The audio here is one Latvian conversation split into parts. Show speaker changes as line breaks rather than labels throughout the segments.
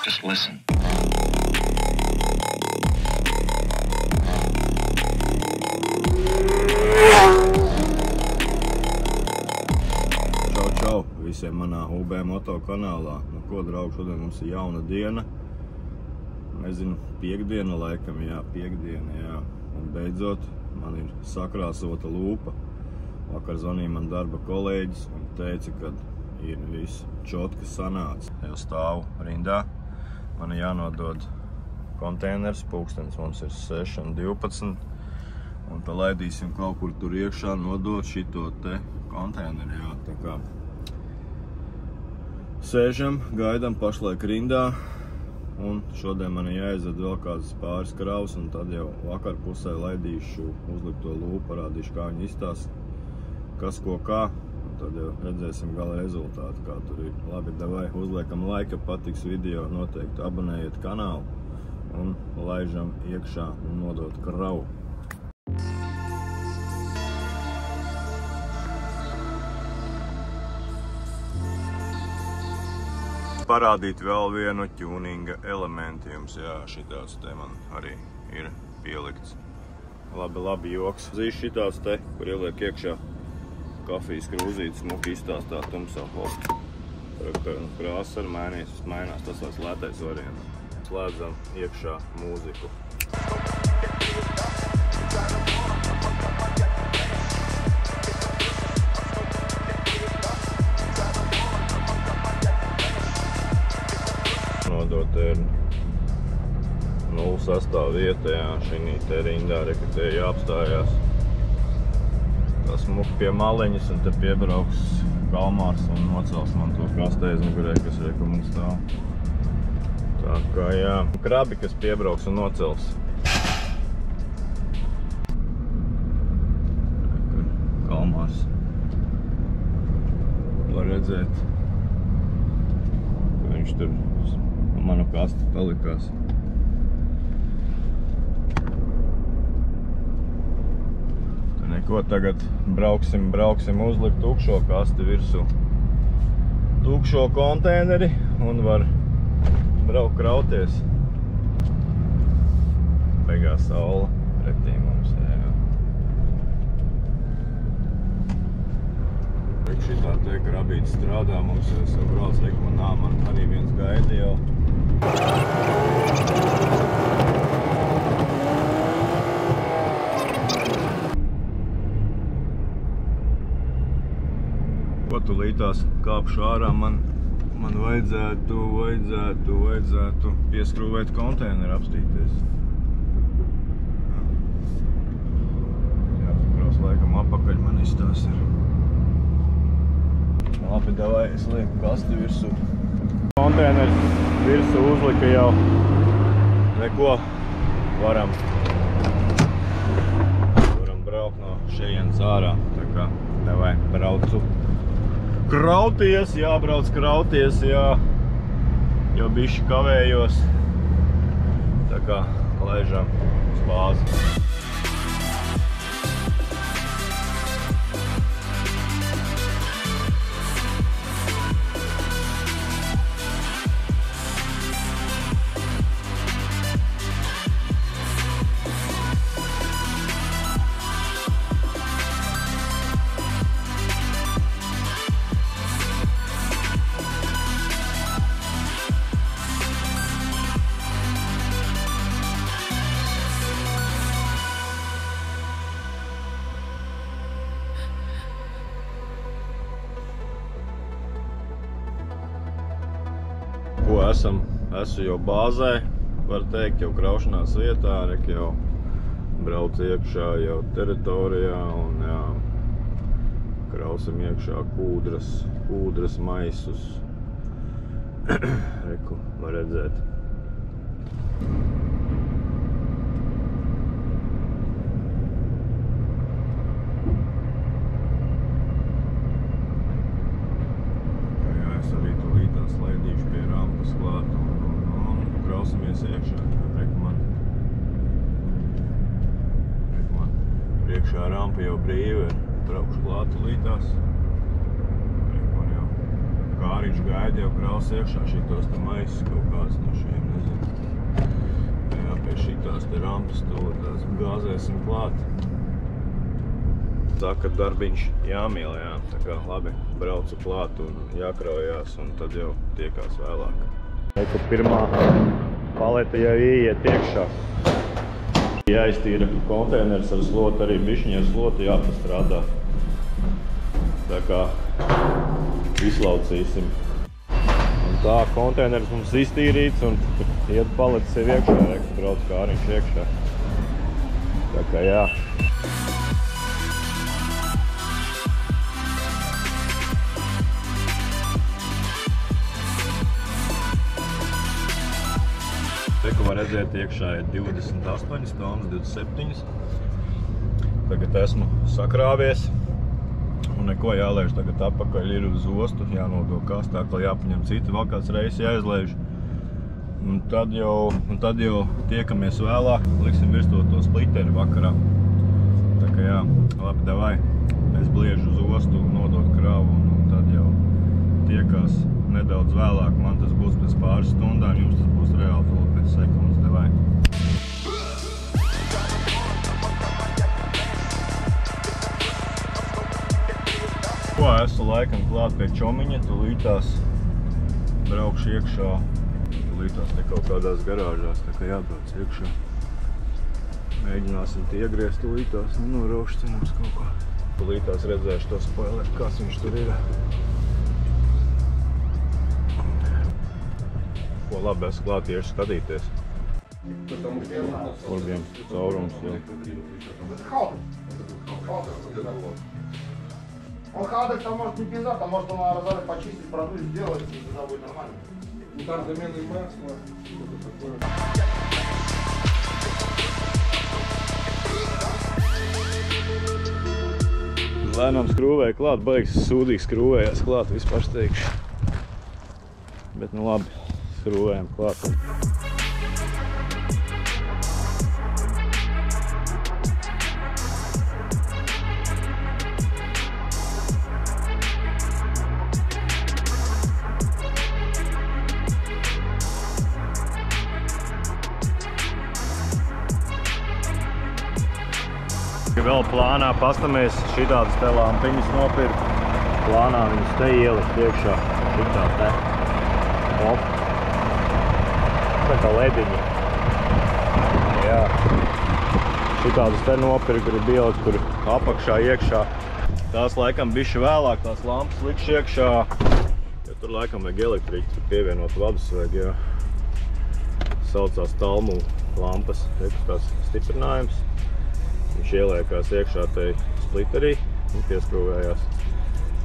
Just listen.
Čau visiem manā UB Moto kanālā. Nu ko, draugi, šodien mums ir jauna diena. Nezinu, piekdiena laikam, jā, piekdiena, jā. Un beidzot, man ir sakrāsota lūpa. Vakar zvanīja man darba kolēģis un teica, ka ir viss čotki sanāca. Jau stāvu rindā. Man ir jānodod konteiners, pulkstenis mums ir 6:12. Un palaidīsim kaut kur tur iekšā nodot šito te konteineru, jā. Tā kā sēžam, gaidam pašlaik rindā. Un šodien man ir jāizdod vēl kādas pāris kravas, un tad jau vakar pusē laidīšu uzlikto lūpu, parādīšu, kā viņi izstās, kas ko kā. Un tad jau redzēsim gala rezultātu, kā tur ir. Labi, davai, uzliekam laika, patiks video, noteikti abonējiet kanālu un laižam iekšā un nodot kravu. Parādīt vēl vienu tuninga elementu jums, jā, šitāds te man arī ir pielikts. Labi joks. Zīš šitāds te, kur ieliek iekšā kafijas krūzītes, smuki izstāstā tumsā hosta. Krāsa ar mainās, tas vairs lētais variants. Slēdzam iekšā mūziku. Nodot ir 0,6 vieta, jā, šī te rindā, ka te jāapstājās. Tas smuki pie maliņas, un te piebrauks Kalmārs un nocels man to kastē aiz mugurē, kas reku mums stāv. Tā kā, jā, krabi, kas piebrauks un nocels. Kalmārs. Var redzēt, ka viņš tur manu kastu palikās. Neko, tagad brauksim uzlikt tukšo kasti virsū. Tukšo konteineri un var braukt krauties. Beigās saule pretī mums, jā. Šitā te krabīte strādā, mums jau brauc rekomanā, man arī viens gaida jau. Tūlītās kāpšu ārā, man vajadzētu pieskrūvēt konteineru, apstīties. Jāpakrās laikam apakaļ, man izstās ir. Labi, davai, es lieku kasti virsū. Konteineris virsū uzlika jau. Neko, varam braukt no šejienes ārā. Tā kā, davai, braucu. Krauties, jābrauc krauties, jā, jo bišķi kavējos, tā kā laižam uz bāzi. Ko esmu jau bāzē, var teikt, jau kraušanās vietā, jau brauc iekšā jau teritorijā un jā, krausim iekšā kūdras maisus. Reku, var redzēt. Slaidīšu pie rampas klāt un krausimies iekšā. Reku man priekšā rampa jau brīva ir. Braukšu klāt lītās. Reku man jau Kāriņš gaida jau kraus iekšā šitos te maisus kaut kāds no te rampas tūlīt gāzēsim klāt. Saka, darbiņš jāmīl, jā. Tā kā labi, braucu klāt un jākraujās, un tad jau tiekās vēlāk. Eku pirmā paleta jau ieiet iekšā. Jāiztīra konteineris ar slotu, arī bišķiņa ar slotu jāpastrādā. Tā kā izlaucīsim. Un tā, konteineris mums iztīrīts un iet paletas sev iekšā, reks, brauc kāriņš iekšā. Tā kā jā. Te, ko var redzēt, iekšā ir 28 tonnas, 27. Tagad esmu sakrāvies un neko jālaiž tagad atpakaļ ir uz ostu, jānodok kastā, kā jāpaņem citi, vēl kāds reizes jāizlaiž. Un tad jau tiekamies vēlāk, liksim virstot to spliteri vakarā. Tā kā jā, labi, davai, es bliežu uz ostu un nodot kravu un tad jau tiekās nedaudz vēlāk. Man tas būs pēc pāris stundām, jums tas būs reāli tūlīt pēc sekundes, davai. Ko, esmu laikam klāt pie čomiņa, tūlītās braukšu iekšā. Tūlītās te kaut kādās garāžās, tā kā jābrauc iekšā. Mēģināsim tie iegriezt tūlītās, nenoraušķi mums kaut ko. Tūlītās redzēšu to spoileru, kas viņš tur ir. Ko labi, esmu klāt tieši skatīties. Kur bija caurums jau.
Он ходок там может не пизда, там может он разорвать, почистить, продуть, сделать, и тогда будет нормально.
Ну там замены масла, что-то такое.
Lēnām skrūvēja klāt, baigs sūdīgi skrūvējās klāt, vispār teikšu. Bet nu labi, skrūvējam klāt. Vēl plānā pastamies šitādas te lampiņas nopirkt. Plānā viņas te ielikt iekšā. Šitā te. Op. Tā kā lediņi. Jā. Šitādas te nopirkt, kur ir ielikt, kur apakšā iekšā. Tās laikam bišķi vēlāk, tās lampas likšu iekšā. Jo tur laikam vajag elektriķi, tur pievienot vadus vajag, jā. Saucās talmu lampas. Rekus tās stiprinājums. Viņš ieliekās iekšā tai splitterī un pieskrūvējās.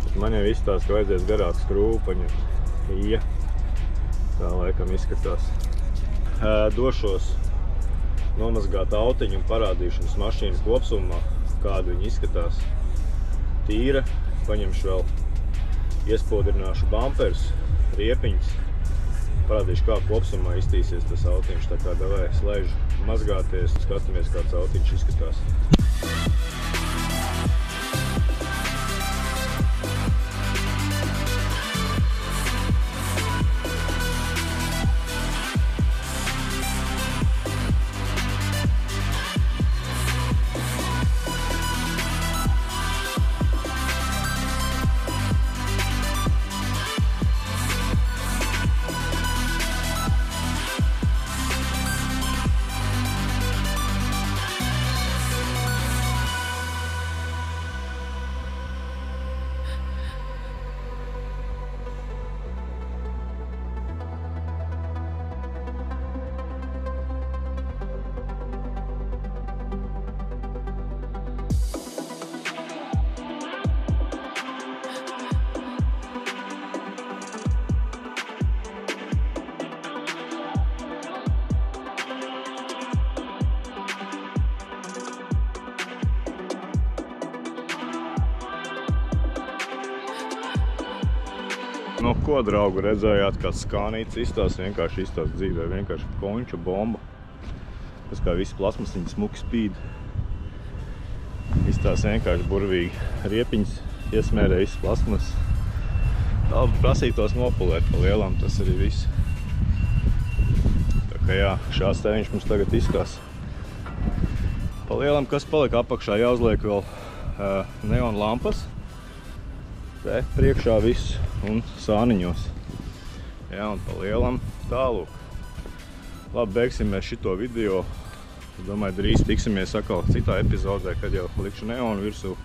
Bet man jau izstāsta, ka vajadzēs garāk skrūvu paņemt. Ija. Tā laikam izskatās. Došos nomazgāt autiņu un parādīšu jums mašīnu kopsumā, kādu viņi izskatās. Tīra. Paņemšu vēl, iespodrināšu bumperus, riepiņus. Parādīšu, kā kopsumā iztīsies tas autiņš. Tā kā davai slēžu mazgāties, skatāmies, kāds autiņš izskatās. Nu, ko, draugu, redzējāt, kā skānīts izstās, vienkārši izstās dzīvē, vienkārši konča bomba. Tas kā visi plasmasiņi smuki spīd. Izstās vienkārši burvīgi. Riepiņas iesmērē visas plasmas. Tā prasītos nopulēt pa lielām, tas arī viss. Tā kā jā, šāds te viņš mums tagad izstās. Pa lielam, kas palika apakšā, jāuzliek vēl neon lampas. Te priekšā viss un sāniņos. Jā, un pa lielam tālūk. Labi, beigsim mēs šito video. Es domāju, drīz tiksimies atkal citā epizodē, kad jau likšu neonu virsū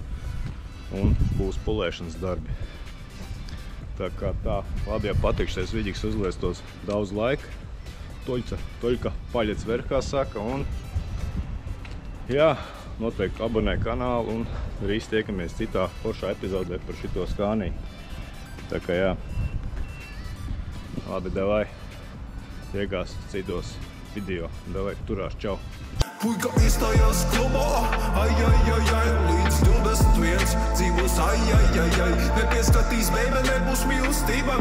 un būs pulēšanas darbi. Tā kā tā, labi, ja patikšies vidīgs uzliestos daudz laika. Toļka paļec ver, kā saka, un jā, noteikti abonē kanālu un drīz tiekamies citā foršā epizodē par šito Scania. Tā kā jā, labi, davai, tiekās citos video. Davai, turās, čau!
Puika izstājās klubā, ai, līdz 21 dzīvos, ai, nepieskatīs, baby, nebūs mīlestība,